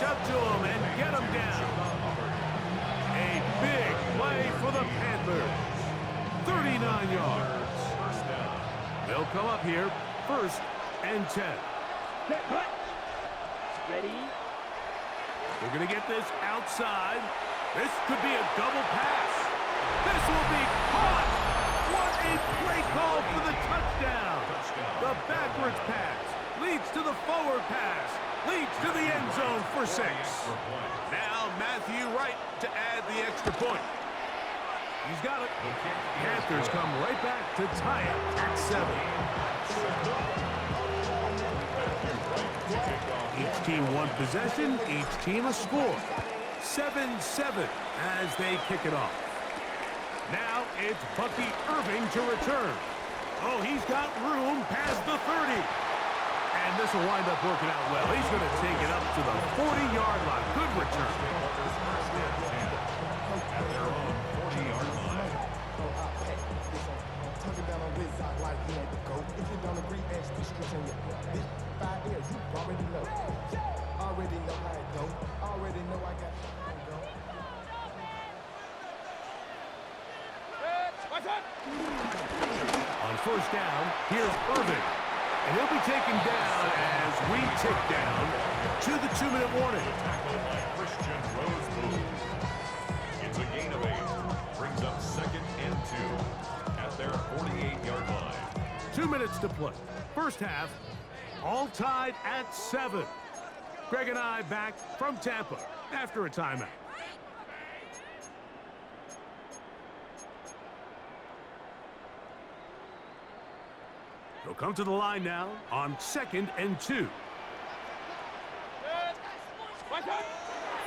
catch up to him and get him down. A big play for the Panthers. 39 yards. They'll come up here, 1st and 10. Ready? They're going to get this outside. This could be a double pass. This will be caught. What a play call for the touchdown. The backwards pass leads to the forward pass. Leads to the end zone for 6. Now Matthew Wright to add the extra point. He's got it. Panthers come right back to tie it at 7. Each team one possession, each team a score. 7-7 as they kick it off. Now it's Bucky Irving to return. Oh, he's got room past the 30. And this will wind up working out well. He's going to take it up to the 40-yard line. Good return. At their own 40-yard line. On 1st down, here's Irving. And he'll be taken down as we tick down to the 2-minute warning. Tackle by Christian Rose. It's a gain of 8. Brings up 2nd and 2 at their 48-yard line. 2 minutes to play. 1st half, all tied at 7. Greg and I back from Tampa after a timeout. They'll come to the line now on 2nd and 2.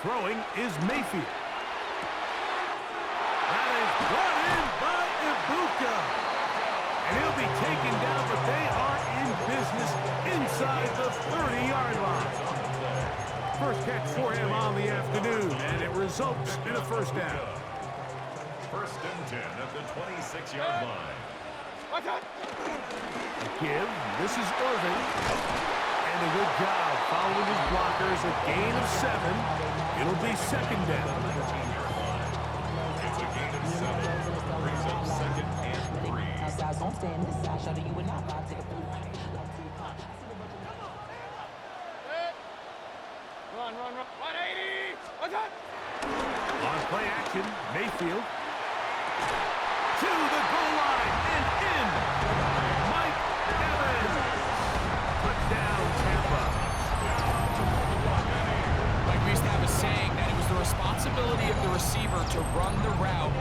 Throwing is Mayfield. That is brought in by Ibuka. And he'll be taken down, but they are in business inside the 30-yard line. First catch for him on the afternoon, and it results in a 1st down. 1st and 10 at the 26-yard line. Give. This is Irving. And a good job following his blockers. A gain of 7. It'll be 2nd down. It's a gain of 7. Brings up 2nd and 3. Outside zone, stay in this side. Show you would not take a Run. 180. What's up? On play action, Mayfield. To the goal line and in. Mike Evans. Touchdown, Tampa. Like we used to have a saying that it was the responsibility of the receiver to run the route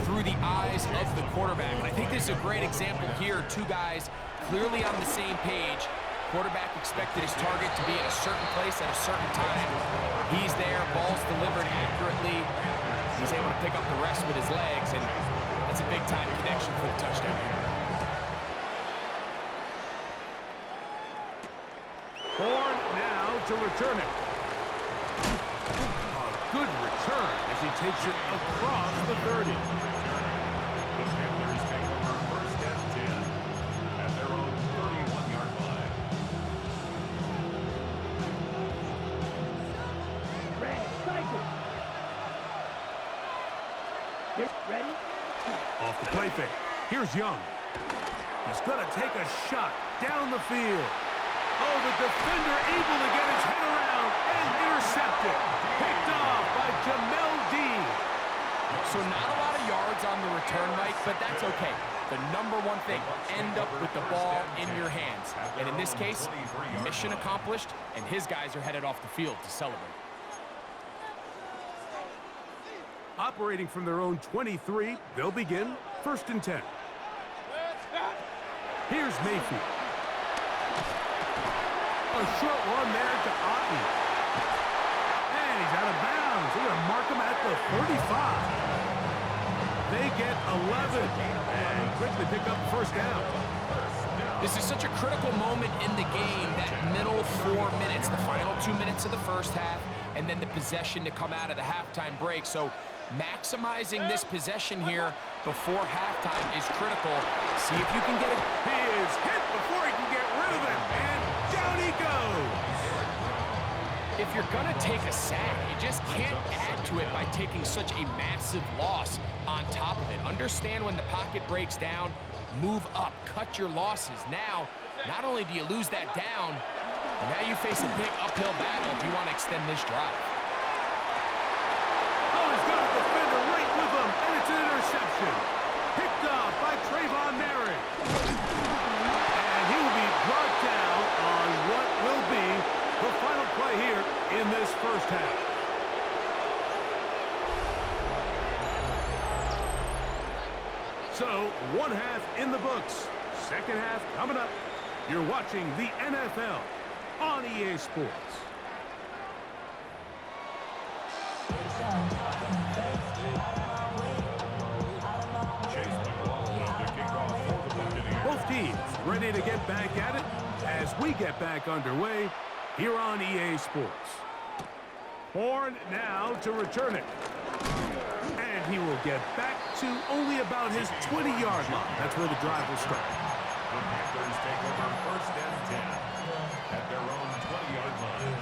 through the eyes of the quarterback. And I think this is a great example here. 2 guys clearly on the same page. Quarterback expected his target to be at a certain place at a certain time. He's there, ball's delivered accurately. He's able to pick up the rest with his legs, and that's a big-time connection for the touchdown. Horn now to return it. A good return as he takes it across the 30. The Panthers take over 1st and 10 at their own 31-yard line. Ready? Off the play fake. Here's Young. He's going to take a shot down the field. Oh, the defender able to get his head around and intercepted. Picked off by Jamel Dean. So not a lot of yards on the return, Mike, but that's okay. The number one thing, end up with the ball in your hands. And in this case, mission accomplished, and his guys are headed off the field to celebrate. Operating from their own 23, they'll begin 1st and 10. Here's Mayfield. A short one there to Otten. And he's out of bounds. They're going to mark him at the 35. They get 11 and quickly pick up 1st down. This is such a critical moment in the game, that middle 4 minutes, the final 2 minutes of the 1st half, and then the possession to come out of the halftime break. So maximizing this possession here before halftime is critical. See if you can get it. He is hit before he can get rid of it, and down he goes. if you're going to take a sack, you just can't add to it by taking such a massive loss on top of it. Understand when the pocket breaks down, move up, cut your losses. Now, not only do you lose that down, but now you face a big uphill battle if you want to extend this drive. Oh, he's got a defender right with him, and it's an interception. Picked off by Trayvon Mary. And he will be brought down on what will be the final play here in this first half. So, one half in the books. Second half coming up. You're watching the NFL on EA Sports. Both teams ready to get back at it as we get back underway here on EA Sports. Horn now to return it. And he will get back to only about his 20-yard line. That's where the drive will start. The Panthers take over first and 10 at their own 20-yard line.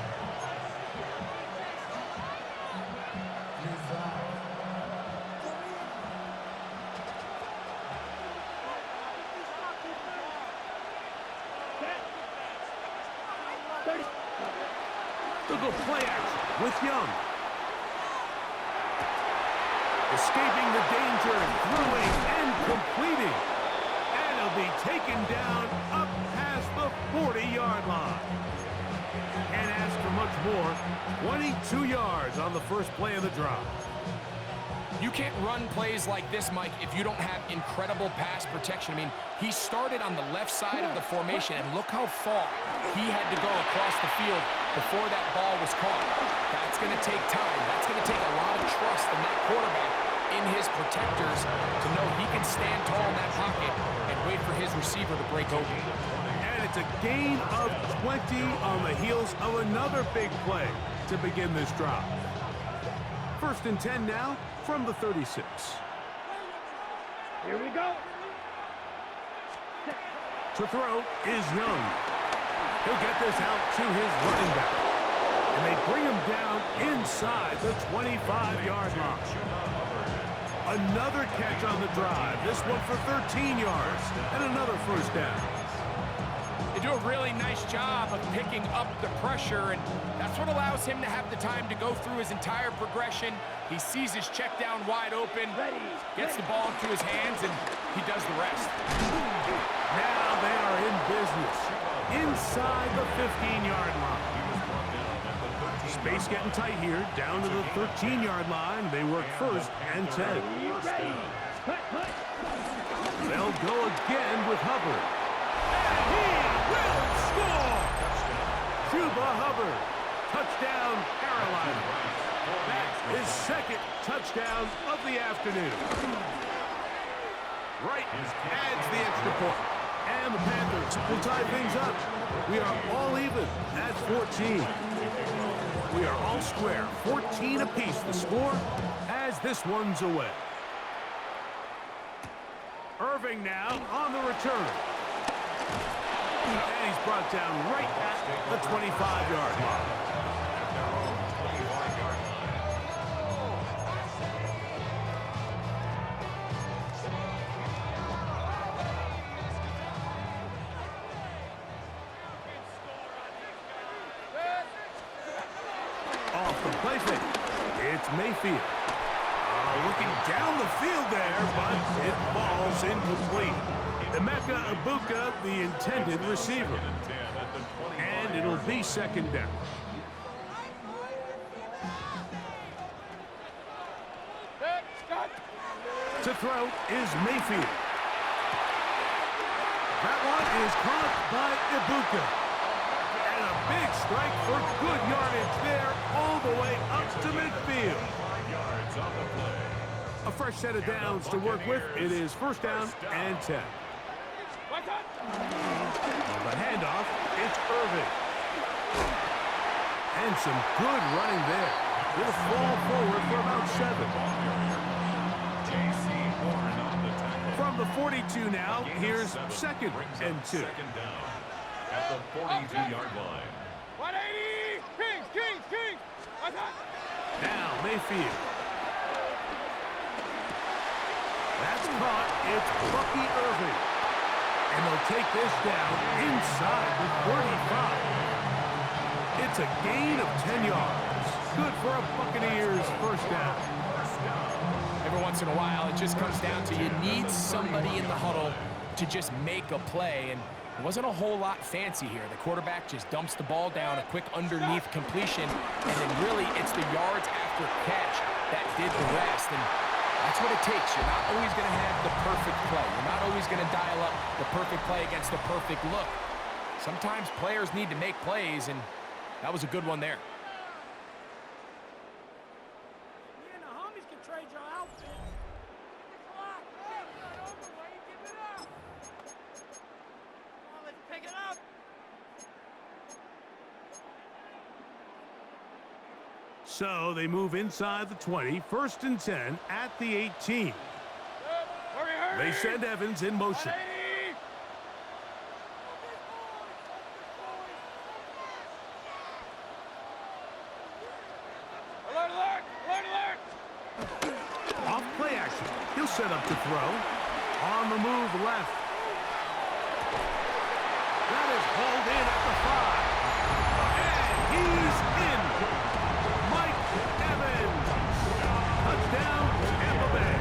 They'll go play action with Young. Escaping the danger, throwing and completing. And he'll be taken down up past the 40-yard line. Can't ask for much more. 22 yards on the first play of the drive. You can't run plays like this, Mike, if you don't have incredible pass protection. I mean, he started on the left side of the formation, and look how far he had to go across the field before that ball was caught. That's going to take time. That's going to take a lot of trust in that quarterback, in his protectors, to know he can stand tall in that pocket and wait for his receiver to break open. And it's a gain of 20 on the heels of another big play to begin this drive. First and 10 now from the 36. Here we go. To throw is Young. He'll get this out to his running back. And they bring him down inside the 25-yard line. Another catch on the drive. This one for 13 yards and another first down. They do a really nice job of picking up the pressure, and that's what allows him to have the time to go through his entire progression. He sees his check down wide open, gets the ball into his hands, and he does the rest. Now they are in business inside the 15-yard line. Space getting tight here, down to the 13-yard line. They work first and 10. They'll go again with Hubbard. And he will score! Chuba Hubbard. Touchdown, Carolina. That's his second touchdown of the afternoon. Wright adds the extra point. And the Panthers will tie things up. We are all even at 14. We are all square, 14 apiece the score as this one's away. Irving now on the return. And he's brought down right at the 25-yard line. Off the play fake. It's Mayfield. Looking down the field there, but it falls incomplete. Emeka Ibuka, the intended receiver. And it'll be second down. To throw is Mayfield. That one is caught by Ibuka. And a big strike for good yardage there all the way up to midfield. A fresh set of downs to work with. It is first down and 10. On the handoff, it's Irving. And some good running there. He'll fall forward for about 7. From the 42 now, here's second and 2. Second down at the 42-yard line. 180! Kings, Kings, Kings! Now Mayfield. That's caught. It's Bucky Irving. And they'll take this down inside the 35. It's a gain of 10 yards. Good for a Buccaneers first down. Every once in a while, it just comes down to you need somebody in the huddle to just make a play, and it wasn't a whole lot fancy here. The quarterback just dumps the ball down, a quick underneath completion, and then really it's the yards after catch that did the rest, and that's what it takes. You're not always going to have the perfect play. You're not always going to dial up the perfect play against the perfect look. Sometimes players need to make plays, and that was a good one there. So they move inside the 20, 1st and 10 at the 18. They send Evans in motion. Alert, alert, alert, alert. Off play action. He'll set up to throw. On the move left. That is hauled in at the 5. And he's in. Mike Evans. Touchdown, Tampa Bay.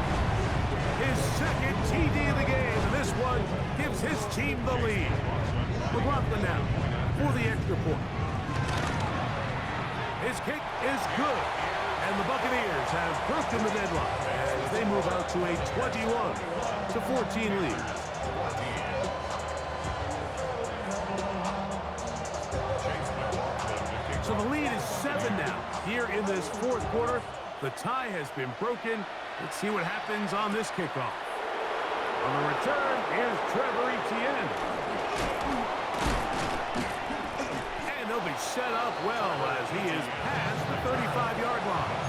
His second TD of the game, and this one gives his team the lead. McLaughlin now for the extra point. His kick is good, and the Buccaneers have broken the deadlock as they move out to a 21-14 lead. So the lead is 7 now here in this fourth quarter. The tie has been broken. Let's see what happens on this kickoff. On the return, here's Trevor Etienne. And they'll be set up well as he is past the 35-yard line.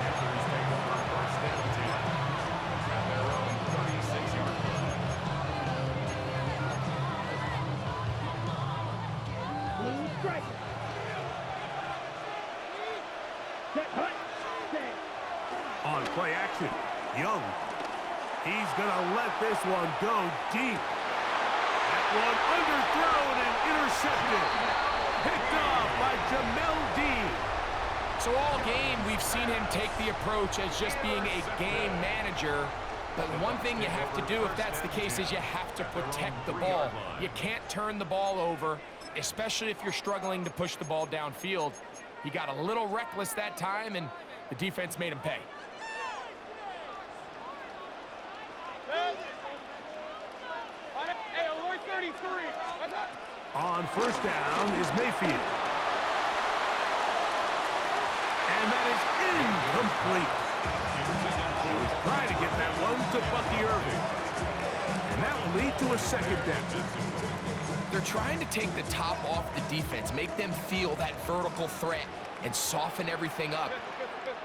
On play action, Young. He's going to let this one go deep. That one underthrown and intercepted. Picked off by Jamel Dean. So all game, we've seen him take the approach as just being a game manager. But one thing you have to do, if that's the case, is you have to protect the ball. You can't turn the ball over, especially if you're struggling to push the ball downfield. He got a little reckless that time, and the defense made him pay. Hey, alert 33. On first down is Mayfield. And that is incomplete. He was trying to get that one to Bucky Irving. And that will lead to a second down. They're trying to take the top off the defense, make them feel that vertical threat, and soften everything up.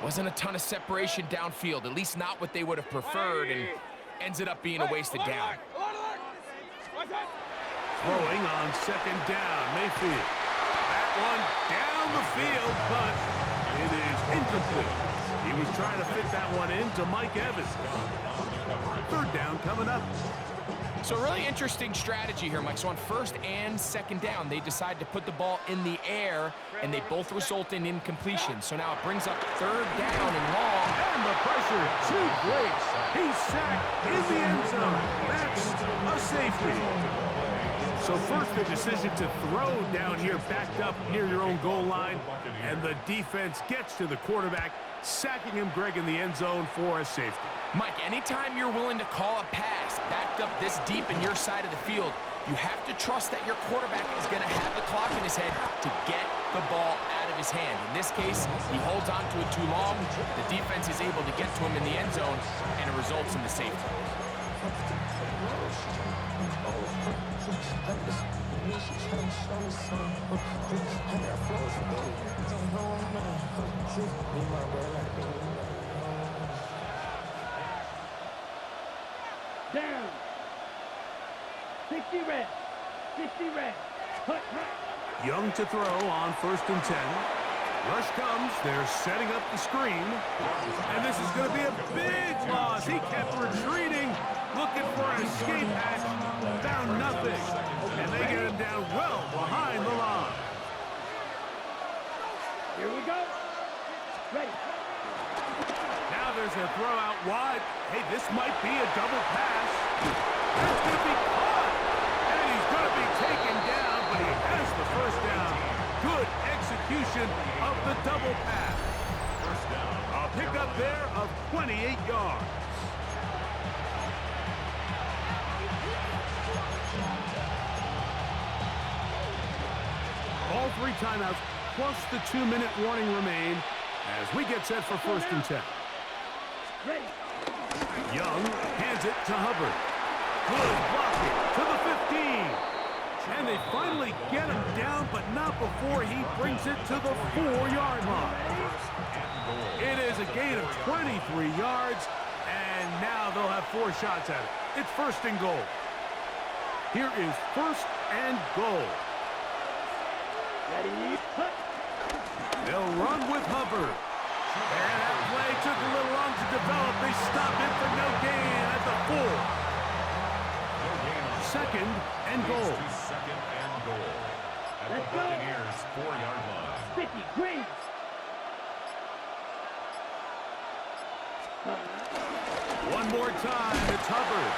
Wasn't a ton of separation downfield, at least not what they would have preferred, and ends it up being a wasted down. Throwing on second down, Mayfield. That one down the field, but it is incomplete. He was trying to fit that one into Mike Evans. Third down coming up. So really interesting strategy here, Mike. So on first and second down, they decide to put the ball in the air, and they both result in incompletion. So now it brings up third down and long. And the pressure too great. He's sacked in the end zone. That's a safety. So first the decision to throw down here, backed up near your own goal line, and the defense gets to the quarterback, sacking him, Greg, in the end zone for a safety. Mike, anytime you're willing to call a pass backed up this deep in your side of the field, you have to trust that your quarterback is going to have the clock in his head to get the ball out of his hand. In this case, he holds on to it too long. The defense is able to get to him in the end zone, and it results in the safety. Down. 60 red. 60 red. Hut, hut. Young to throw on first and 10. Rush comes. They're setting up the screen. And this is going to be a big loss. He kept retreating, looking for an escape hatch. Found nothing. And they get him down well behind the line. Here we go. Ready. Now there's a throw out wide. Hey, this might be a double pass. That's going to be caught. And he's going to be taken down, but he has the first down. Good execution of the double pass. First down. A pickup there of 28 yards. All 3 timeouts plus the 2-minute warning remain as we get set for 1st and 10. Ready. Young hands it to Hubbard. Good blocking to the 15. And they finally get him down, but not before he brings it to the 4-yard line. It is a gain of 23 yards, and now they'll have 4 shots at it. It's 1st and goal. Here is 1st and goal. Ready. Hut. They'll run with Hubbard. And that play took a little long to develop. They stop it for no gain at the 4. 2nd and goal. Second and goal. At the Buccaneers' 4-yard line. 50 green. One more time, it's Hubbard.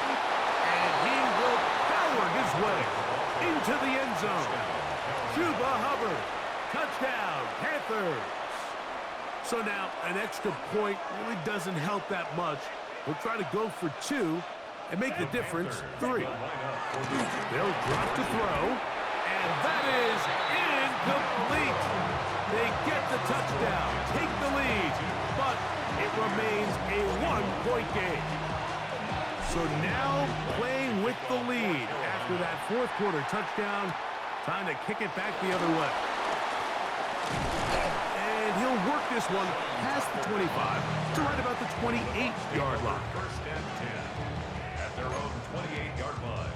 And he will power his way into the end zone. Chuba Hubbard. Touchdown, Panthers. So now an extra point really doesn't help that much. We'll try to go for 2 and make the difference 3. They'll drop to throw, and that is incomplete. They get the touchdown, take the lead, but it remains a 1-point game. So now playing with the lead after that 4th quarter touchdown, time to kick it back the other way. And he'll work this one past the 25 to right about the 28-yard line. 1st and 10 at their own 28-yard line.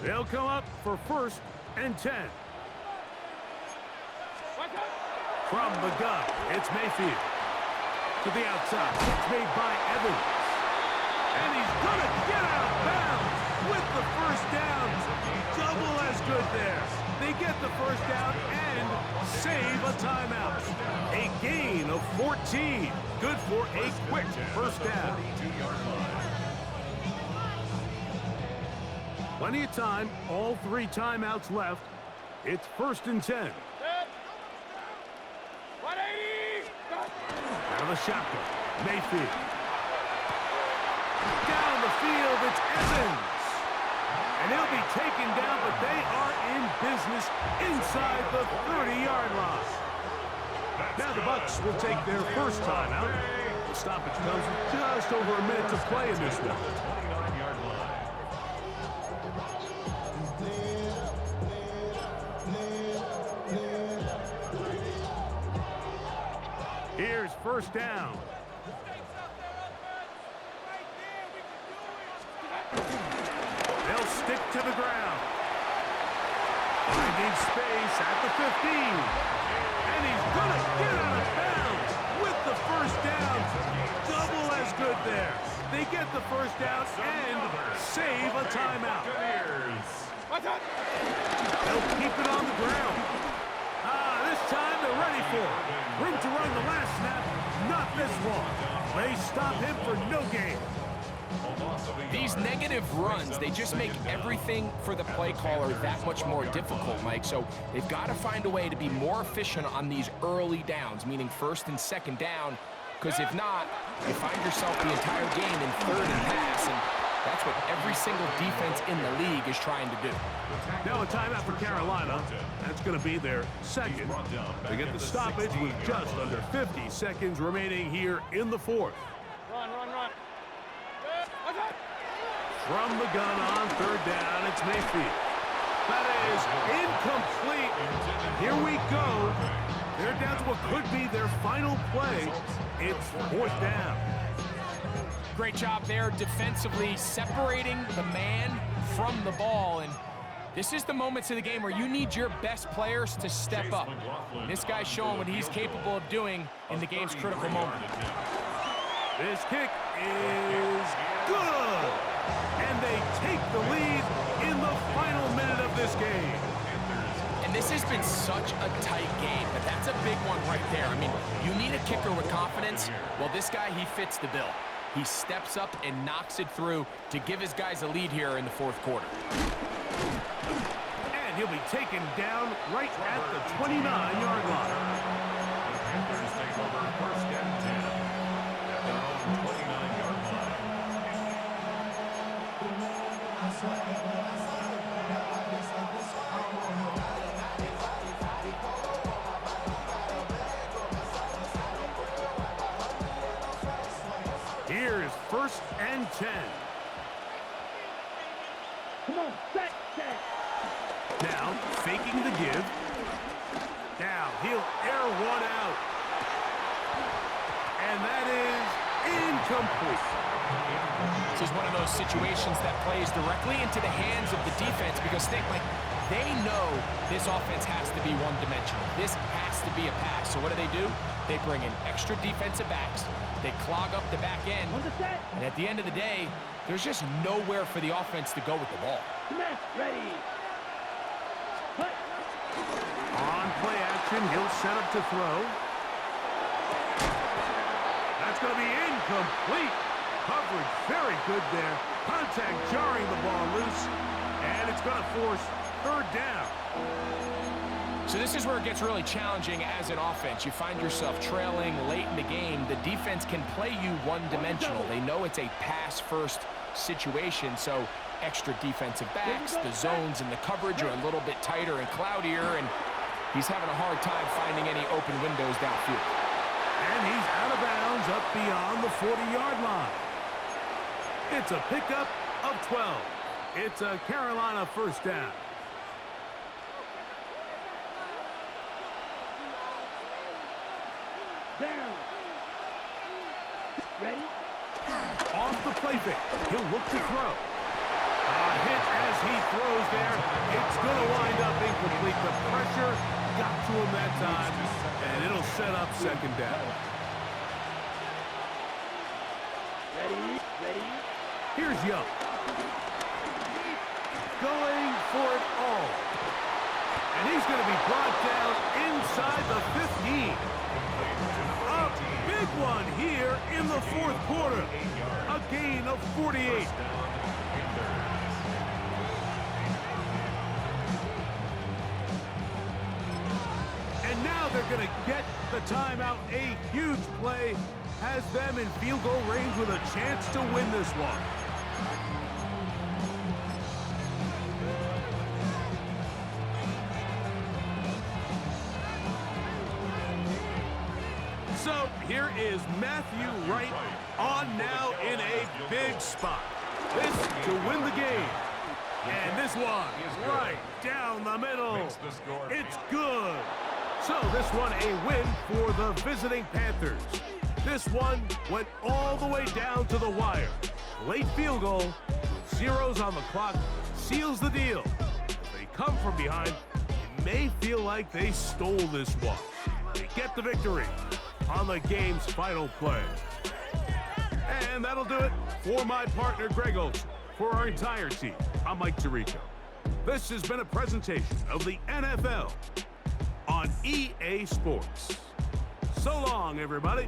They'll come up for 1st and 10. From the gun, it's Mayfield. To the outside, it's made by Evans. And he's going to get out of bounds with the 1st down. Double as good there. They get the 1st down and save a timeout. A gain of 14. Good for a quick 1st down. Plenty of time. All 3 timeouts left. It's 1st and 10. 180. Out of the shotgun. Mayfield. Down the field, it's Evans. And he'll be taken down, but they are in business inside the 30-yard line. Now the Bucs will take their 1st timeout. The stoppage comes with just over a minute to play in this one. 29-yard line. Here's 1st down. They'll stick to the ground. Finding space at the 15. And he's going to get out of bounds with the 1st down. Double as good there. They get the 1st down and save a timeout. They'll keep it on the ground. This time they're ready for it. Room to run the last snap, not this one. They stop him for no gain. These negative runs, they just make everything for the play caller that much more difficult, Mike. So they've got to find a way to be more efficient on these early downs, meaning 1st and 2nd down, because if not, you find yourself the entire game in 3rd and pass, and that's what every single defense in the league is trying to do. Now a timeout for Carolina. That's going to be their 2nd. They get the stoppage with just under 50 seconds remaining here in the 4th. Run. From the gun on 3rd down, it's Mayfield. That is incomplete. Here we go. They're down to what could be their final play. It's 4th down. Great job there defensively, separating the man from the ball, and This is the moments of the game where you need your best players to step up. And this guy's showing what he's capable of doing in the game's critical moment. This kick is good. And they take the lead in the final minute of this game. And this has been such a tight game, but that's a big one right there. I mean, you need a kicker with confidence. Well, this guy, he fits the bill. He steps up and knocks it through to give his guys a lead here in the fourth quarter. And he'll be taken down right at the 29-yard line. The Panthers take over first and 10 at their own 29-yard line. Here's first and 10. Come on, set. Now, faking the give. Now, he'll air one out. And that is incomplete. This is one of those situations that plays directly into the hands of the defense because they know this offense has to be one-dimensional. This has to be a pass. So what do? They bring in extra defensive backs. They clog up the back end. On the set. And at the end of the day, there's just nowhere for the offense to go with the ball. Smash, ready. Cut. On play action, he'll set up to throw. That's going to be incomplete. Coverage very good there. Contact jarring the ball loose. And it's going to force third down. So this is where it gets really challenging as an offense. You find yourself trailing late in the game. The defense can play you one-dimensional. They know it's a pass-first situation, so extra defensive backs, the zones and the coverage are a little bit tighter and cloudier, and he's having a hard time finding any open windows downfield. And he's out of bounds up beyond the 40-yard line. It's a pickup of 12. It's a Carolina first down. Down. Ready. Off the play fake. He'll look to throw. A hit as he throws there. It's going to wind up incomplete. The pressure got to him that time, and it'll set up second down. Ready. Here's Young. Going for it all. And he's going to be brought down inside the 15. A big one here in the fourth quarter. A gain of 48. And now they're going to get the timeout. A huge play has them in field goal range with a chance to win this one. So here is Matthew Wright on now in a big spot. This to win the game. And this one right down the middle. It's good. So this one a win for the visiting Panthers. This one went all the way down to the wire. Late field goal, with zeros on the clock, seals the deal. If they come from behind, it may feel like they stole this one. They get the victory on the game's final play. And that'll do it for my partner, Greg Olson. For our entire team, I'm Mike Tirico. This has been a presentation of the NFL on EA Sports. So long, everybody.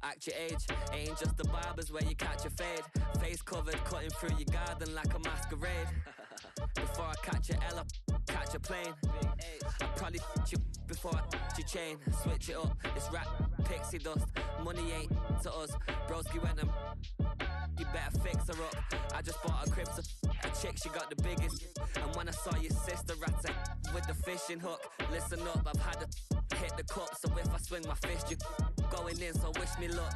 Act your age, ain't just the barbers where you catch a fade. Face covered, cutting through your garden like a masquerade. Before I catch a L, I catch a plane. I probably you before I your chain. Switch it up, it's rap, pixie dust. Money ain't to us. Broski went and you better fix her up. I just bought a crib to a chick, she got the biggest. And when I saw your sister rat with the fishing hook, listen up, I've had to hit the cup. So if I swing my fist, you going in, so wish me luck.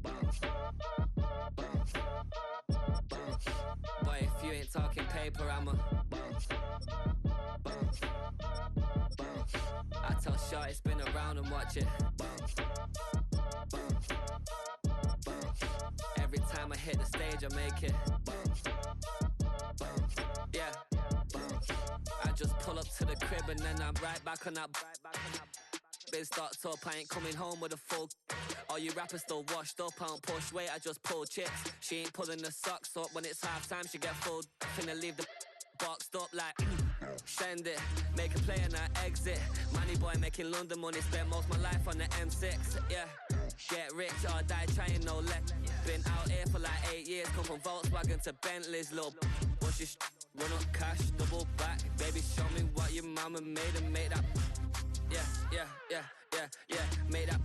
Bounce. Bounce. Bounce. Boy, if you ain't talking paper, I'ma bounce. Bounce. Bounce. I tell Shorty spin around and watch it bounce. Bounce. Bounce. Every time I hit the stage, I make it bounce. Bounce. Yeah. Bounce. I just pull up to the crib and then I'm right back on that. Biz starts up, I ain't coming home with a full. All you rappers still washed up, I don't push weight, I just pull chips. She ain't pulling the socks up when it's halftime, she get full. Finna leave the boxed up like send it, make a play and I exit. Money boy making London money, spent most of my life on the M6. Yeah, get rich or die trying, no let. Been out here for like 8 years, come from Volkswagen to Bentley's, little bushy run up cash, double back. Baby, show me what your mama made and make that. Yeah, made that.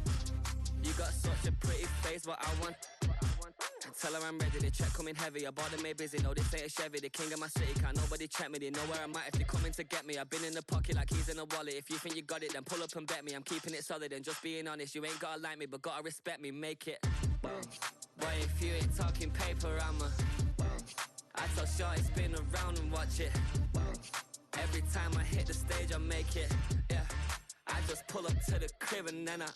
You got such a pretty face, what I want. Tell her I'm ready, the check coming heavy. I bought them made busy, no this ain't a Chevy. The king of my city, can't nobody check me. They know where I'm at if they coming to get me. I've been in the pocket like keys in a wallet. If you think you got it, then pull up and bet me. I'm keeping it solid and just being honest. You ain't gotta like me, but gotta respect me, make it bounce. Boy, if you ain't talking paper, I'ma bounce. I tell Shorty spin around and watch it bounce. Every time I hit the stage, I make it, yeah. I just pull up to the crib and then I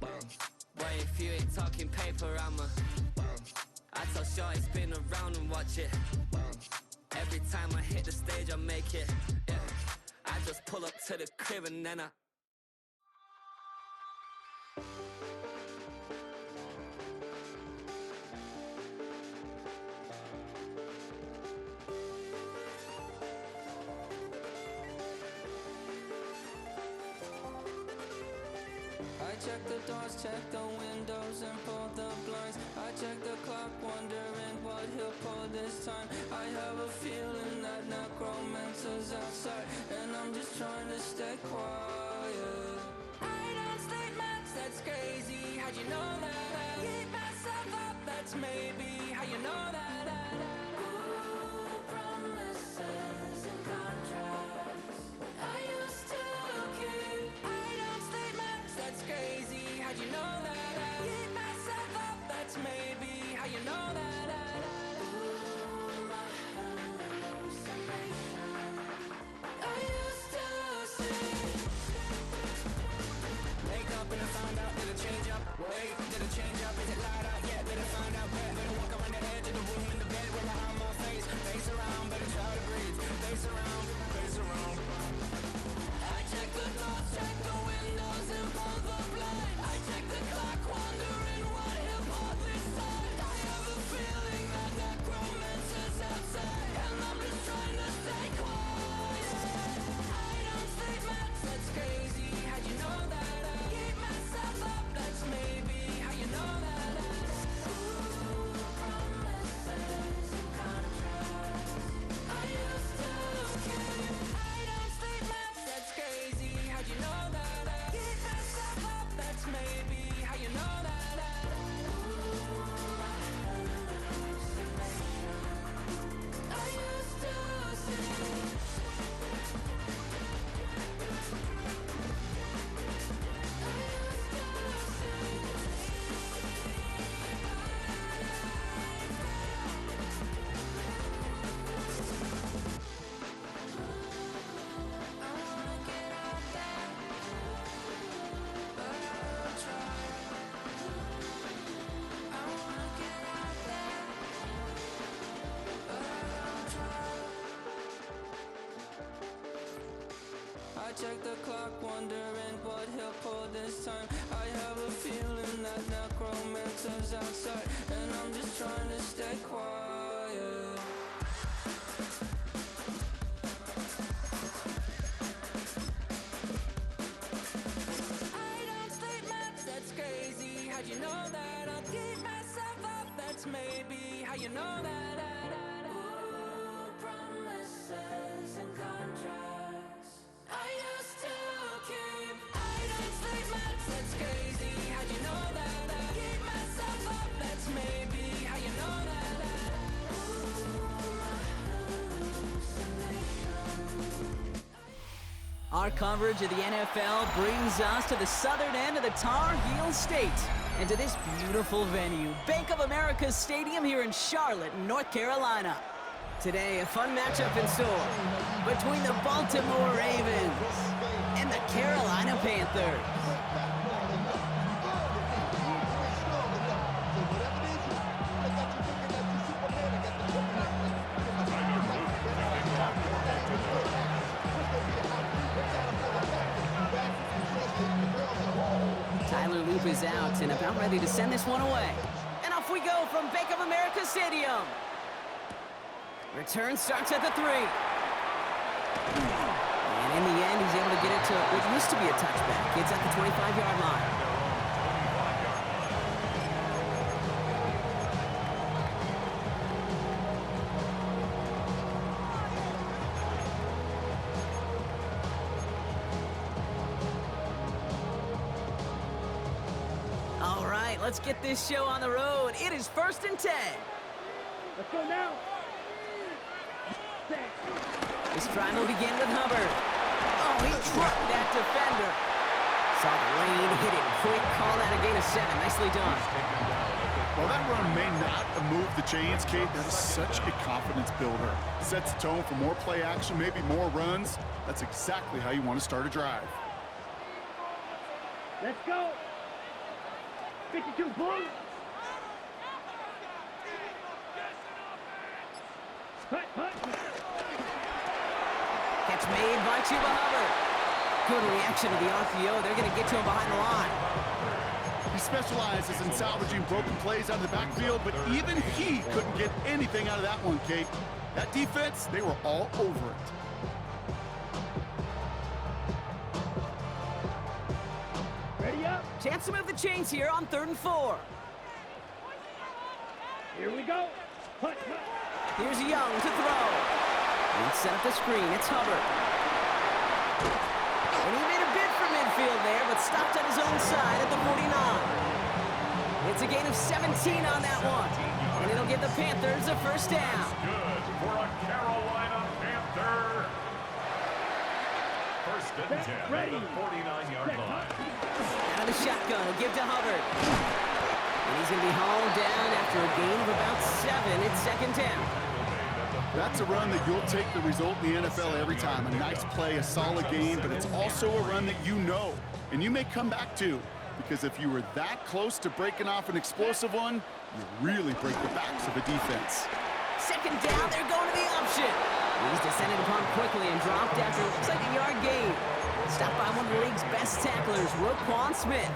bounce. Boy, if you ain't talking paper, I'ma bounce. I tell Shorty spin around and watch it bounce. Every time I hit the stage, I make it, yeah. I just pull up to the crib and then I. I check the doors, check the windows and pull the blinds. I check the clock, wondering what he'll pull this time. I have a feeling that necromancer's outside, and I'm just trying to stay quiet. I don't state much, that's crazy. How'd you know that? Keep myself up, that's maybe how you know that. Ooh, promises and contracts I used to keep. I don't state much, that's crazy. How'd you know that? Keep myself up, that's maybe how you know that. Ooh, my hallucination I used to see. Wake up and I found out, did it change up? Wait, did it change up? Is it light out? Yeah, did it find out where? Better walk around the edge of the room in the bed where I'm my face. Face around, better try to breathe. Face around, face around. I check the doors, check the windows and pull the blinds. I check the clock, wondering what he'll pull this time. I have a feeling that necromancer's outside, and I'm just trying to stay quiet. I don't think much, that's crazy. How'd you know that? Keep myself up, that's maybe how you know that. Ooh, promises and contracts I used to keep. I don't think much, that's crazy. How'd you know that? Keep myself up, that's maybe how you know that. Ooh, my hallucination I used to see. I check the clock, wondering what he'll pull this time. I have a feeling that necromancer's outside, and I'm just trying to stay quiet. I don't sleep much, that's crazy. How'd you know that? I'll keep myself up, that's maybe how you know that. Ooh, promises and contracts I used to keep. I don't sleep much, that's crazy. How'd you know that? I'll keep myself up, that's maybe how you know that. Our coverage of the NFL brings us to the southern end of the Tar Heel State and to this beautiful venue, Bank of America Stadium here in Charlotte, North Carolina. Today, a fun matchup in store between the Baltimore Ravens and the Carolina Panthers. Tyler Loop is out and about ready to send this one away. And off we go from Bank of America Stadium. Return starts at the 3. And in the end, he's able to get it to what used to be a touchback. It's at the 25-yard line. All right, let's get this show on the road. It is 1st and 10. Let's go now. Set. This drive will begin with Hubbard. Oh, he trucked that defender. Saw the lane, hit it quick, call that a gain of 7. Nicely done. While that run may not have moved the chains, Kate, that is such a confidence builder. Sets the tone for more play action, maybe more runs. That's exactly how you want to start a drive. Let's go. 52 Blue. Hut, hut. Catch made by Chuba Hubbard. Good reaction to the RPO. They're going to get to him behind the line. He specializes in salvaging broken plays out of the backfield, but even he couldn't get anything out of that one, Kate. That defense, they were all over it. Ready up. Chance to move the chains here on 3rd and 4. Here we go. Hut, hut. Here's Young to throw. Let's set up the screen. It's Hubbard. And he made a bid for midfield there, but stopped on his own side at the 49. It's a gain of 17 on that one. And it'll give the Panthers a 1st down. Good for a Carolina Panther. 1st and 10 at Ready. the 49-yard line. Out of the shotgun, will give to Hubbard. And he's going to be hauled down after a gain of about 7. It's 2nd down. That's a run that you'll take the result in the NFL every time. A nice play, a solid game, but it's also a run that you know, and you may come back to, because if you were that close to breaking off an explosive one, you really break the backs of a defense. 2nd down, they're going to the option. He's descended upon quickly and dropped after it looks like a yard gain. Stopped by one of the league's best tacklers, Roquan Smith.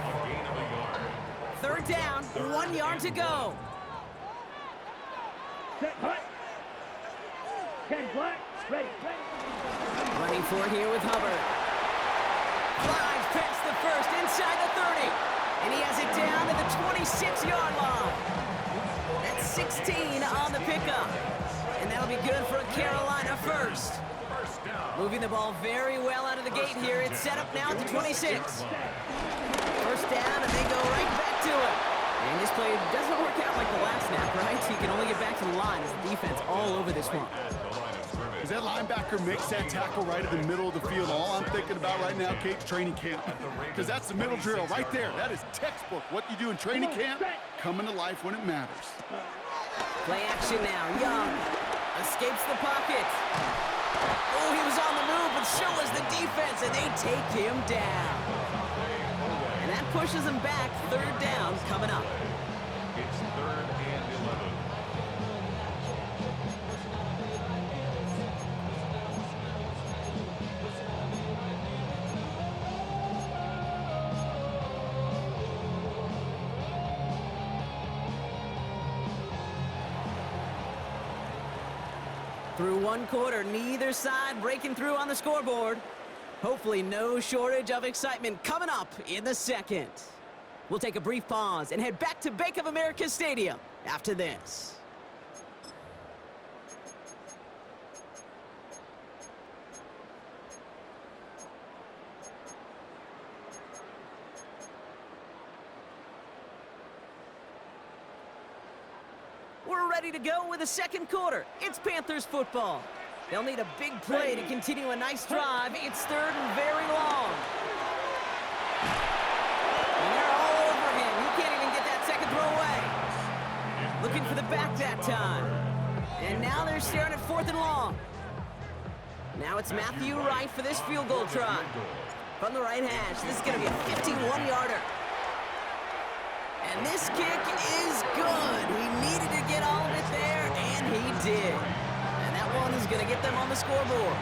3rd down, 1 yard to go. Set, hut. Ken Black. Ready, ready. Running for it here with Hubbard. Flies past the 1st, inside the 30. And he has it down to the 26-yard line. That's 16 on the pickup. And that'll be good for a Carolina 1st. Moving the ball very well out of the gate here. It's set up now at the 26. 1st down, and they go right back to it. And this play doesn't work out like the last snap, right? He can only get back to the line as the defense all over this one. As that linebacker makes that tackle right in the middle of the field, all I'm thinking about right now, Kate's training camp. Because that's the middle drill right there. That is textbook. What you do in training camp, coming to life when it matters. Play action now. Young escapes the pocket. Oh, he was on the move, but so was the defense, and they take him down. And that pushes him back. 3rd down coming up. It's 3rd and 11. one quarter, neither side breaking through on the scoreboard. Hopefully no shortage of excitement coming up in the second. We'll take a brief pause and head back to Bank of America Stadium after this. We're ready to go with the second quarter. It's Panthers football. They'll need a big play to continue a nice drive. It's third and very long. And they're all over him. He can't even get that second throw away. Looking for the back that time. And now they're staring at fourth and long. Now it's Matthew Wright for this field goal try. From the right hash, this is going to be a 51-yarder. And this kick is good. He needed to get all of it there, and he did. And that one is going to get them on the scoreboard.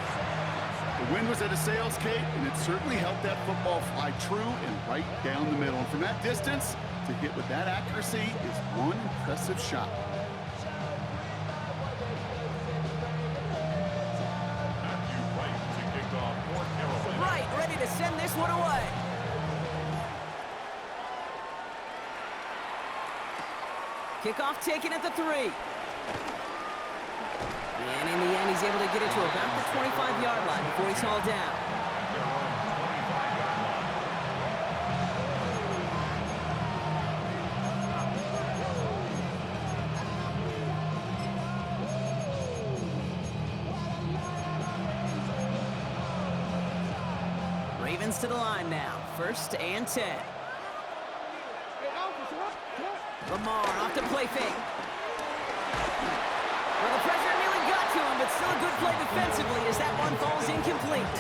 The wind was at a sails, Kate, and it certainly helped that football fly true and right down the middle. And from that distance, to hit with that accuracy is one impressive shot. Matthew Wright to kick off North Carolina. Wright ready to send this one away. Kickoff taken at the 3. And in the end, he's able to get it to about the 25-yard line before he's hauled down. Ravens to the line now. 1st and 10. Lamar off to play fake. Well, the pressure nearly got to him, but still a good play defensively as that one falls incomplete.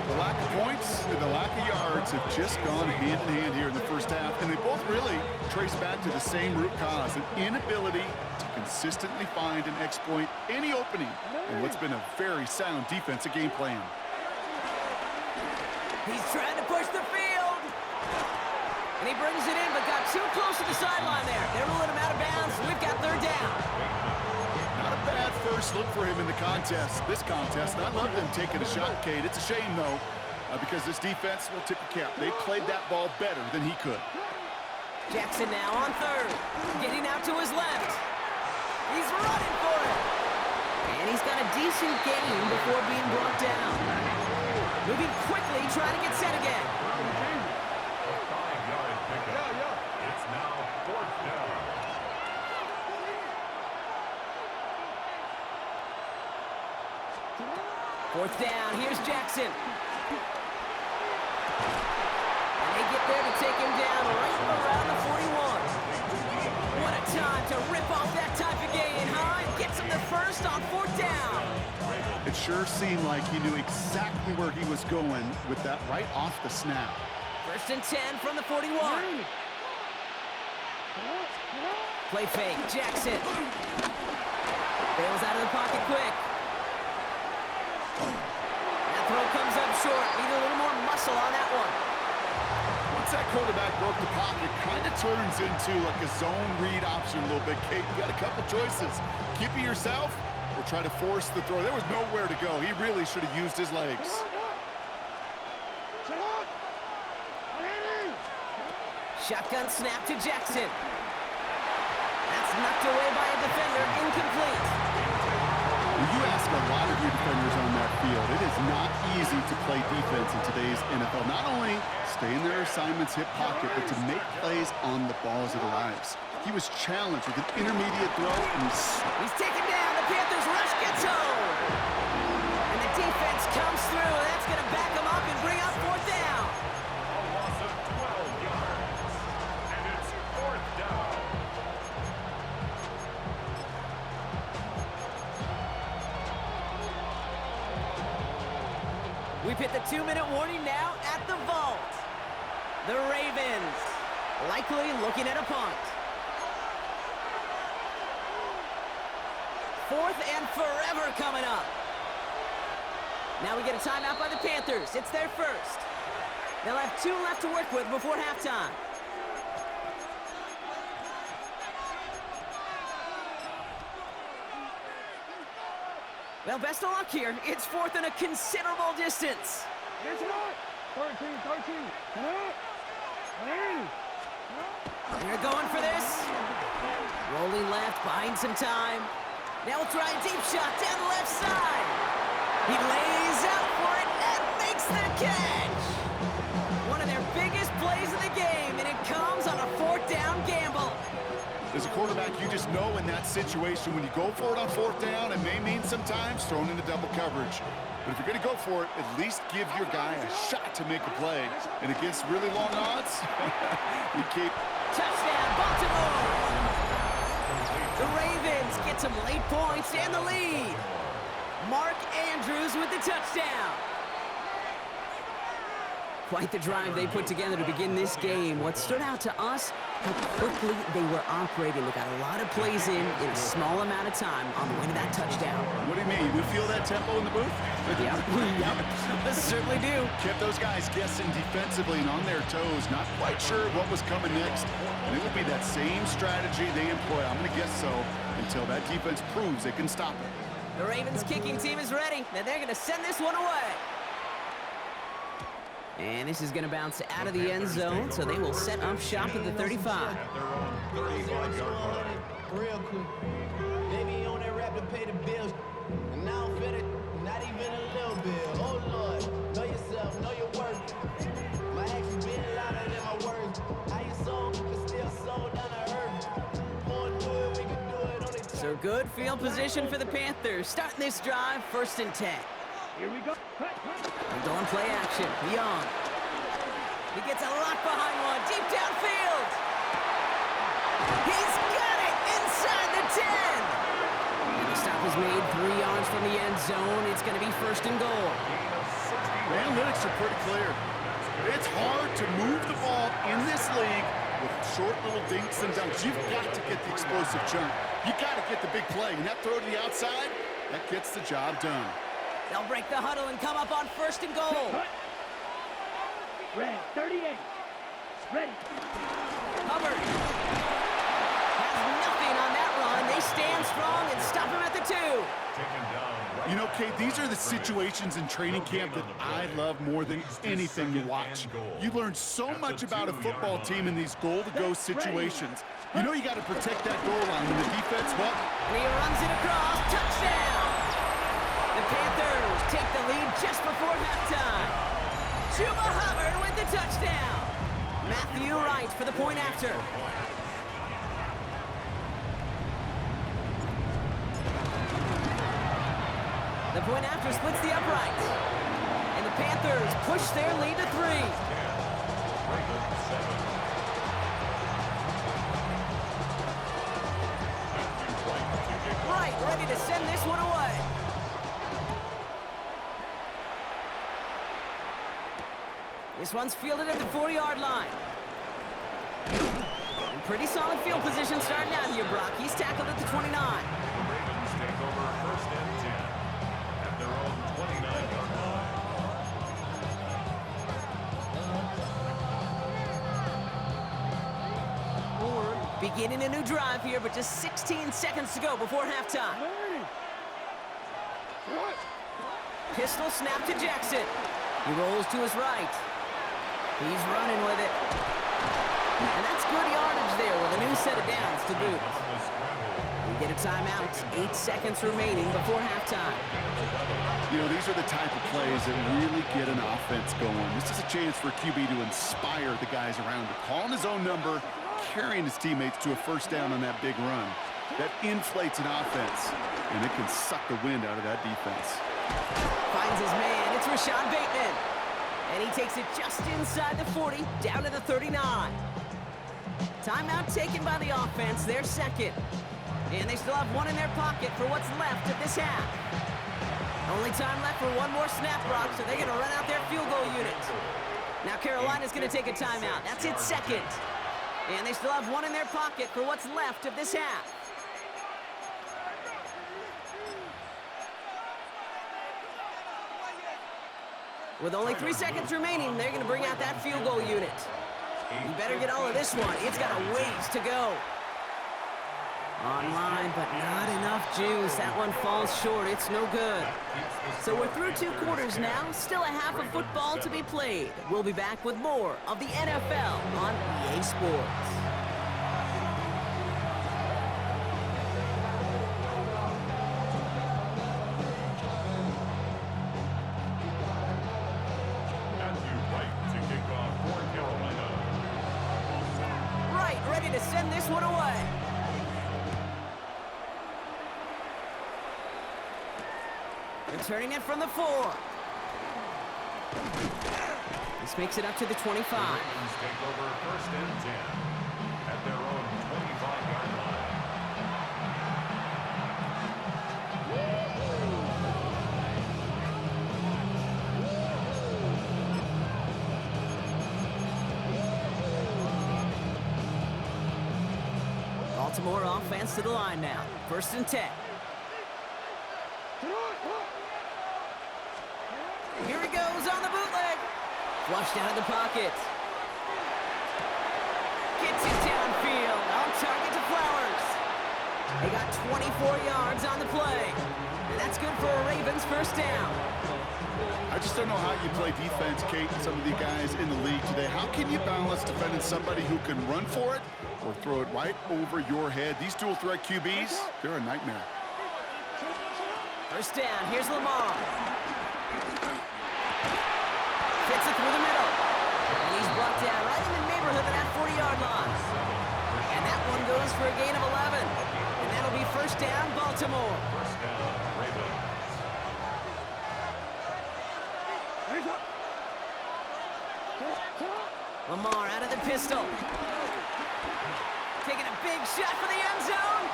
The lack of points and the lack of yards have just gone hand in hand here in the first half, and they both really trace back to the same root cause, an inability to consistently find and exploit any opening in what's been a very sound defensive game plan. He's trying to push the field. And he brings it in, but got too close to the sideline there. They're ruling him out of bounds. We've got third down. Not a bad first look for him in the this contest. And I love them taking a shot, Kate. It's a shame, though, because this defense will tip the cap. They played that ball better than he could. Jackson now on third. Getting out to his left. He's running for it. And he's got a decent gain before being brought down. Moving quickly, trying to get set again. It's now 4th down. Fourth down, here's Jackson. And they get there to take him down right around the 41. What a time to rip off that type of gain, huh? It gets him the first on 4th down. It sure seemed like he knew exactly where he was going with that right off the snap. 1st and 10 from the 41. Play fake, Jackson. Bails out of the pocket quick. That throw comes up short. Need a little more muscle on that one. Once that quarterback broke the pocket, kind of turns into like a zone read option a little bit. Kate, you got a couple choices. Keep it yourself or try to force the throw. There was nowhere to go. He really should have used his legs. Shotgun snap to Jackson. That's knocked away by a defender, incomplete. When you ask a lot of your defenders on that field, it is not easy to play defense in today's NFL. Not only stay in their assignments, hip pocket, but to make plays on the ball as it arrives. He was challenged with an intermediate throw, and he's taken down. The Panthers rush gets home. And the defense comes through. That's going to back him up and bring up 4th down. A loss of 12 yards. And it's 4th down. We've hit the 2-minute warning now at the vault. The Ravens likely looking at a punt. 4th and forever coming up. Now we get a timeout by the Panthers. It's their first. They'll have 2 left to work with before halftime. Well, best of luck here. It's fourth and a considerable distance. Get him up. 13. Come on. In. They're going for this. Rolling left, buying some time. Now we'll try a deep shot down the left side. He lays out for it and makes the catch. One of their biggest plays of the game, and it comes on a fourth down gamble. As a quarterback, you just know in that situation, when you go for it on fourth down, it may mean sometimes thrown into double coverage. But if you're going to go for it, at least give your guy a shot to make a play. And against really long odds, you keep... Touchdown, Baltimore! The Ravens get some late points and the lead. Mark Andrews with the touchdown. Quite the drive they put together to begin this game. What stood out to us, how quickly they were operating. They got a lot of plays in a small amount of time on the way to that touchdown. What do you mean? You feel that tempo in the booth? Yep, yep, certainly do. Kept those guys guessing defensively and on their toes, not quite sure what was coming next. And it will be that same strategy they employ, I'm going to guess so, until that defense proves they can stop it. The Ravens kicking team is ready, and they're going to send this one away. And this is going to bounce out of the end zone, so they will set up shop at the 35. Real quick. They be on that rap to pay the bills. And now I'm fitted, not even a little bit. Oh Lord, know yourself, know your worth. My actions being louder than my words. How you sold, but still sold down to earth. Wanna do it, we can do it on the turf. So good field position for the Panthers. Starting this drive, 1st and 10. Here we go. They're going play action. Young. He gets a lock behind one. Deep downfield. He's got it inside the 10. And the stop is made 3 yards from the end zone. It's going to be 1st and goal. The analytics are pretty clear. It's hard to move the ball in this league with short little dinks and dunks. You've got to get the explosive jump. You got to get the big play. And that throw to the outside, that gets the job done. They'll break the huddle and come up on 1st and goal. Red, 38. Ready. Hubbard has nothing on that run. They stand strong and stop him at the 2. You know, Kate, these are the situations in training camp that I love more than anything to watch. You learn so much about a football team in these goal-to-go situations. You know you got to protect that goal line, and the defense, well... He runs it across. Touchdown! The Panthers take the lead just before halftime. Chuba Hubbard with the touchdown. Matthew Wright for the point after. The point after splits the upright. And the Panthers push their lead to 3. Wright ready to send this one away. This one's fielded at the 40-yard line. And pretty solid field position starting out here, Brock. He's tackled at the 29. The Ravens take over 1st and 10 at their own 29-yard line. Beginning a new drive here, but just 16 seconds to go before halftime. Pistol snap to Jackson. He rolls to his right. He's running with it. And that's good yardage there with a new set of downs to boot. We get a timeout. 8 seconds remaining before halftime. You know, these are the type of plays that really get an offense going. This is a chance for QB to inspire the guys around him. Calling his own number, carrying his teammates to a 1st down on that big run. That inflates an offense, and it can suck the wind out of that defense. Finds his man. It's Rashad Bateman. And he takes it just inside the 40, down to the 39. Timeout taken by the offense, their 2nd. And they still have one in their pocket for what's left of this half. Only time left for one more snap, Brock, so they're going to run out their field goal unit. Now Carolina's going to take a timeout. That's its 2nd. And they still have one in their pocket for what's left of this half. With only 3 seconds remaining, they're going to bring out that field goal unit. You better get all of this one. It's got a ways to go. Online, but not enough juice. That one falls short. It's no good. So we're through 2 quarters now. Still a half of football to be played. We'll be back with more of the NFL on EA Sports. Ready to send this one away. Returning it from the 4. This makes it up to the 25. Take over 1st and 10 at their own 25-yard line. Baltimore offense to the line now. 1st and 10. Here he goes on the bootleg. Flushed out of the pocket. Gets it downfield. On target to Flowers. They got 24 yards on the play. And that's good for a Ravens 1st down. I just don't know how you play defense, Kate, and some of the guys in the league today. How can you balance defending somebody who can run for it or throw it right over your head? These dual threat QBs, they're a nightmare. 1st down. Here's Lamar. Fits it through the middle. And he's brought down right in the neighborhood of that 40-yard line. And that one goes for a gain of 11. And that'll be 1st down, Baltimore. 1st down, Ravens. Lamar out of the pistol. Taking a big shot for the end zone.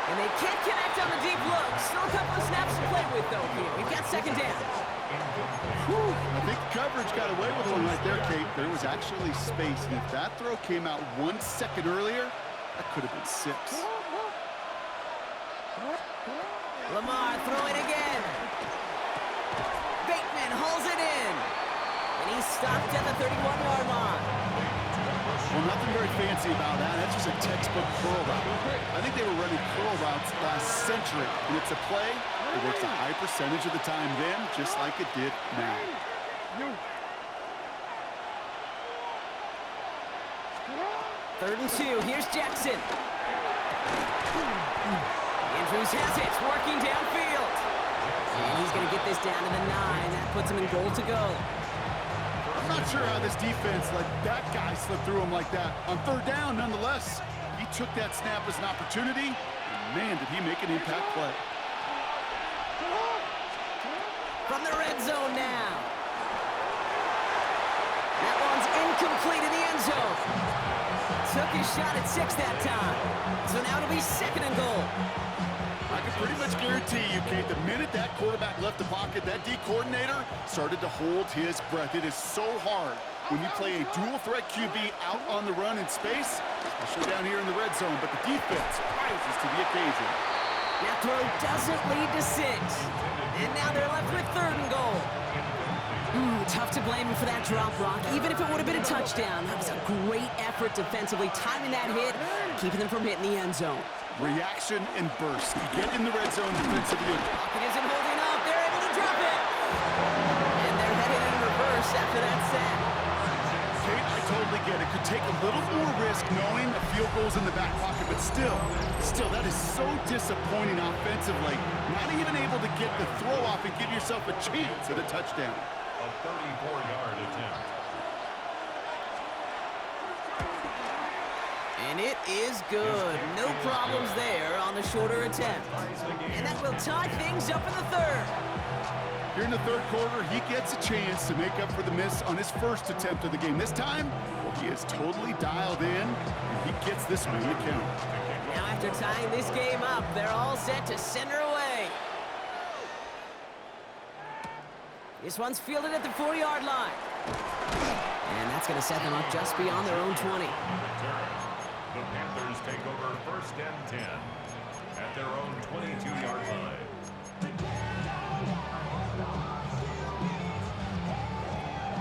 And they can't connect on the deep look. Still a couple of snaps to play with, though, here. We've got 2nd down. Whew, I think coverage got away with one right there, Kate. There was actually space, and if that throw came out 1 second earlier, that could have been 6. Lamar throwing again. Bateman hauls it in. And he's stopped at the 31-yard line. Well, nothing very fancy about that. That's just a textbook curl route. I think they were running curl routes last century, and it's a play that works a high percentage of the time then, just like it did now. 3rd and 2. Here's Jackson. Andrews has it. Working downfield. And he's going to get this down to the 9. That puts him in goal to go. I'm not sure how this defense let that guy slip through him like that. On 3rd down, nonetheless, he took that snap as an opportunity, and man, did he make an impact play. From the red zone now. That one's incomplete in the end zone. Took his shot at 6 that time. So now it'll be 2nd and goal. I can pretty much guarantee you, Kate, the minute that quarterback left the pocket, that D coordinator started to hold his breath. It is so hard when you play a dual threat QB out on the run in space, especially down here in the red zone, but the defense rises to the occasion. That throw doesn't lead to 6. And now they're left with 3rd and goal. Tough to blame him for that drop, Rock. Even if it would have been a touchdown, that was a great effort defensively, timing that hit, keeping them from hitting the end zone. Reaction and burst. You get in the red zone defensively. Pocket isn't holding up. They're able to drop it. And they're headed in reverse after that sack. Kate, I totally get it. Could take a little more risk knowing a field goal's in the back pocket, but still, that is so disappointing offensively. Not even able to get the throw off and give yourself a chance at a touchdown. A 34-yard attempt. And it is good. No problems there on the shorter attempt. And that will tie things up in the 3rd. Here in the 3rd quarter, he gets a chance to make up for the miss on his 1st attempt of the game. This time, well, he is totally dialed in, and he gets this one to count. Now after tying this game up, they're all set to send her away. This one's fielded at the 40-yard line. And that's going to set them up just beyond their own 20. The Panthers take over 1st and 10 at their own 22-yard line.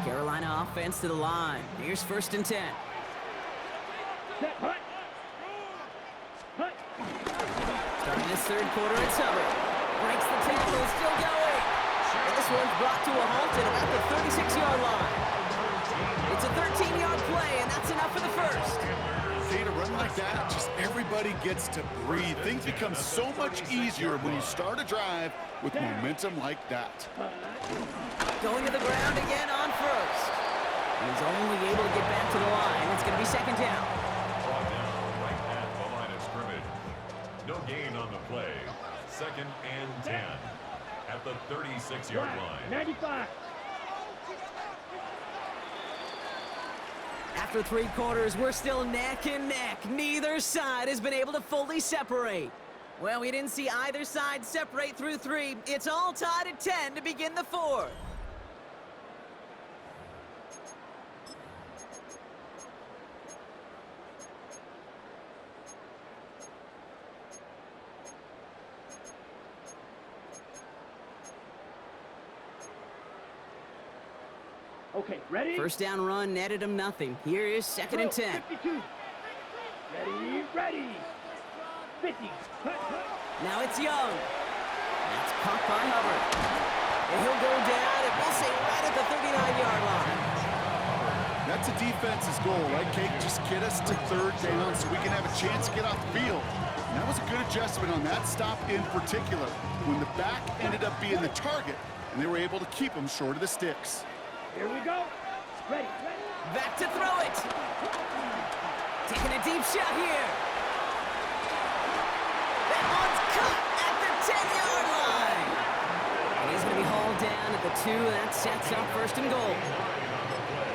Carolina offense to the line. Here's 1st and 10. third quarter, it's Hubbard. Breaks the tackle, still going. And this one's brought to a halt at about the 36-yard line. It's a 13-yard play, and that's enough for the first. To run like that, just everybody gets to breathe. Things become so much easier when you start a drive with momentum like that. Going to the ground again on first. He's only able to get back to the line. It's going to be second down. Brought down right at the line of scrimmage. No gain on the play. Second and 10 at the 36-yard line. 95. After three quarters, we're still neck and neck. Neither side has been able to fully separate. Well, we didn't see either side separate through three. It's all tied at 10 to begin the fourth. Okay, ready? First down run netted him nothing. Here is second and 10. 52. Ready. 50. Now it's Young. That's caught by Hubbard. And he'll go down, and we'll say right at the 39-yard line. That's a defense's goal, right, Kate? Just get us to third down so we can have a chance to get off the field. And that was a good adjustment on that stop in particular, when the back ended up being the target, and they were able to keep him short of the sticks. Here we go. Ready. Back to throw it. Taking a deep shot here. That one's caught at the 10-yard line. And he's going to be hauled down at the 2, and that sets up first and goal.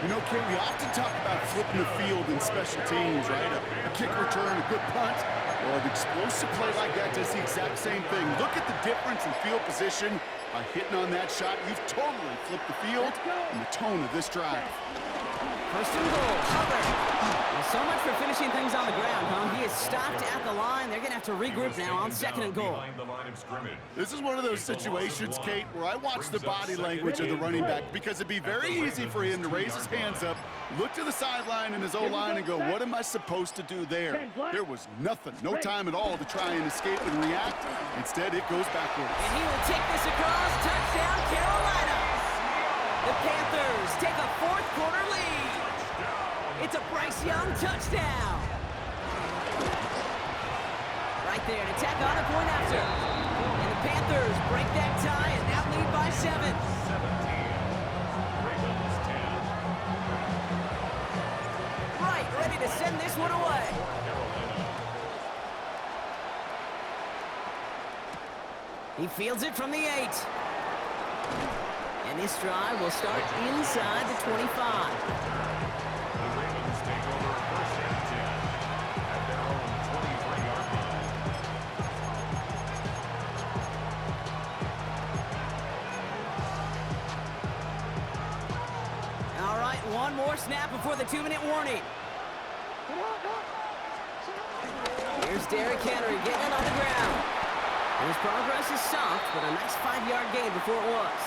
You know, Kate, we often talk about flipping the field in special teams, right? A kick return, a good punt. Well, an explosive play like that does the exact same thing. Look at the difference in field position. By hitting on that shot, you've totally flipped the field and the tone of this drive. First and goal, Hubbard. Well, so much for finishing things on the ground, huh? He is stopped at the line. They're going to have to regroup now on second and goal. This is one of those situations, Kate, where I watch the body language of the running back because it'd be very easy for him to raise his hands up, look to the sideline in his O-line and go, what am I supposed to do there? There was nothing, no time at all to try and escape and react. Instead, it goes backwards. And he will take this across. Touchdown, Carolina. The Panthers take a fourth quarter lead. It's a Bryce Young touchdown. Right there to tack on a point after. And the Panthers break that tie and now lead by 7. 17. Ravens 10. Right, ready to send this one away. He fields it from the 8. And this drive will start inside the 25. The Ravens take over first and 10 at their own 23-yard line. All right, one more snap before the 2-minute warning. Here's Derrick Henry getting it on the ground. And his progress is soft, but a nice 5-yard gain before it was.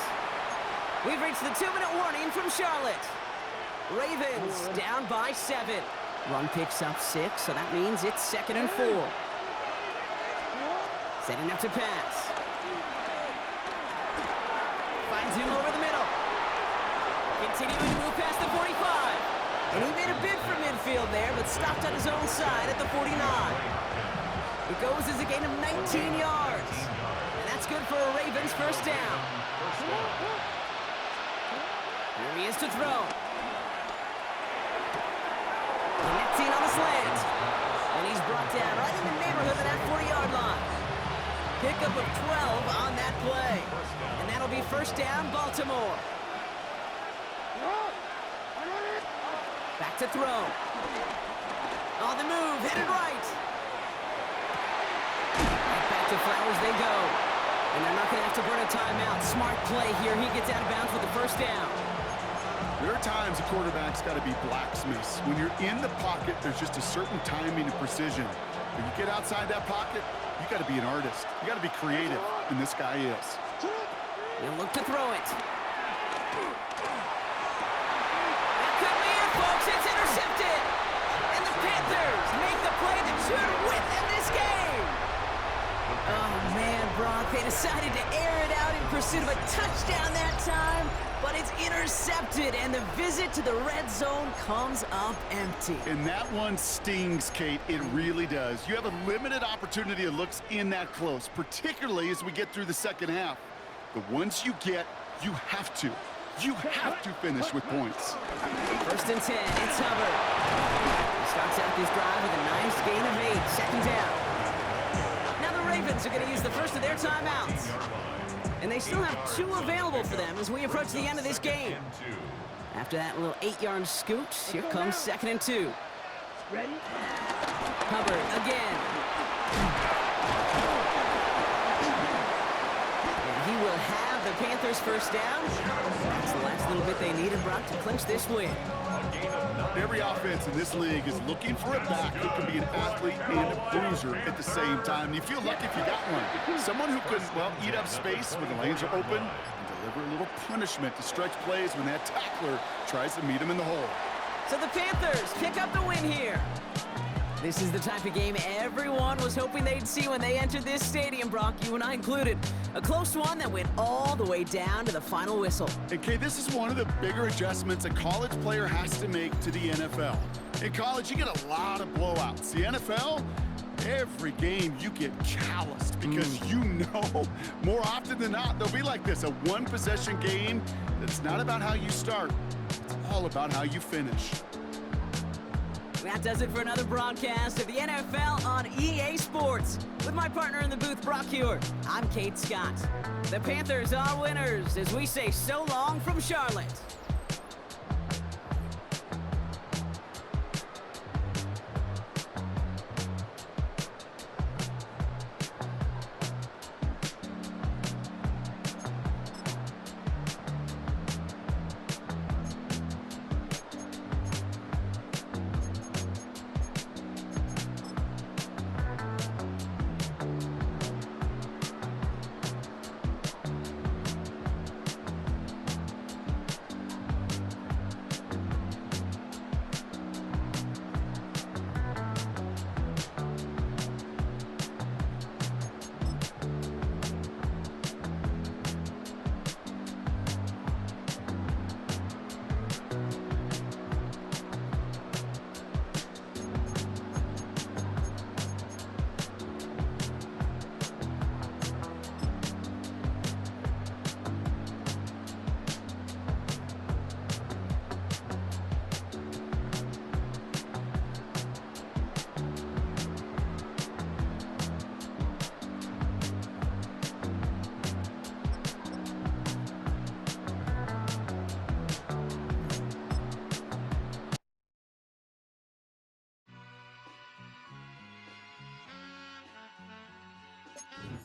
We've reached the 2-minute warning from Charlotte. Ravens down by 7. Run picks up 6, so that means it's second and 4. Setting up to pass. Finds him over the middle. Continuing to move past the 45. And he made a bid for midfield there, but stopped on his own side at the 49. It goes as a gain of 19 yards. And that's good for a Ravens first down. Here he is to throw. Connecting on the slant. And he's brought down right in the neighborhood of that 40-yard line. Pickup of 12 on that play. And that'll be first down, Baltimore. Back to throw. On the move, headed right. Back to Flowers they go. And they're not going to have to burn a timeout. Smart play here. He gets out of bounds with the first down. There are times a quarterback's got to be blacksmiths. When you're in the pocket, there's just a certain timing and precision. When you get outside that pocket, you got to be an artist. You got to be creative, and this guy is. He'll look to throw it. That could be it, folks. It's intercepted. And the Panthers make the play that should win them this game. The Oh, man, Brock, they decided to air it out in pursuit of a touchdown that time, but it's intercepted, and the visit to the red zone comes up empty. And that one stings, Kate. It really does. You have a limited opportunity that looks in that close, particularly as we get through the second half. The ones you get, you have to. You have to finish with points. 1st and 10, it's Hubbard. He starts out this drive with a nice gain of 8, second down. Now the Ravens are going to use the first of their timeouts. And they still have 2 available for them as we approach the end of this game. After that little 8-yard scoot, here comes 2nd and 2. Ready? Hubbard again. And he will have the Panthers first down. That's the last little bit they needed, Brock, to clinch this win. Every offense in this league is looking for a back who can be an athlete and a bruiser at the same time. And you feel lucky if you got one. Someone who can, well, eat up space when the lanes are open and deliver a little punishment to stretch plays when that tackler tries to meet him in the hole. So the Panthers pick up the win here. This is the type of game everyone was hoping they'd see when they entered this stadium, Brock, you and I included. A close one that went all the way down to the final whistle. Okay, this is one of the bigger adjustments a college player has to make to the NFL. In college, you get a lot of blowouts. The NFL, every game you get calloused because you know more often than not they'll be like this, a one-possession game that's not about how you start. It's all about how you finish. That does it for another broadcast of the NFL on EA Sports. With my partner in the booth, Brock Hewitt, I'm Kate Scott. The Panthers are winners as we say so long from Charlotte.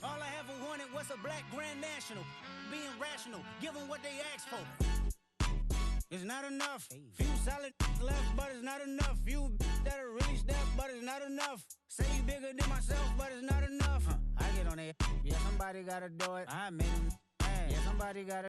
All I ever wanted was a black grand national. Being rational, give them what they asked for. It's not enough. Few solid left, but it's not enough. Few that'll really step, but it's not enough. Say you bigger than myself, but it's not enough. I get on it. Yeah, somebody gotta do it. I made him. Yeah, somebody gotta.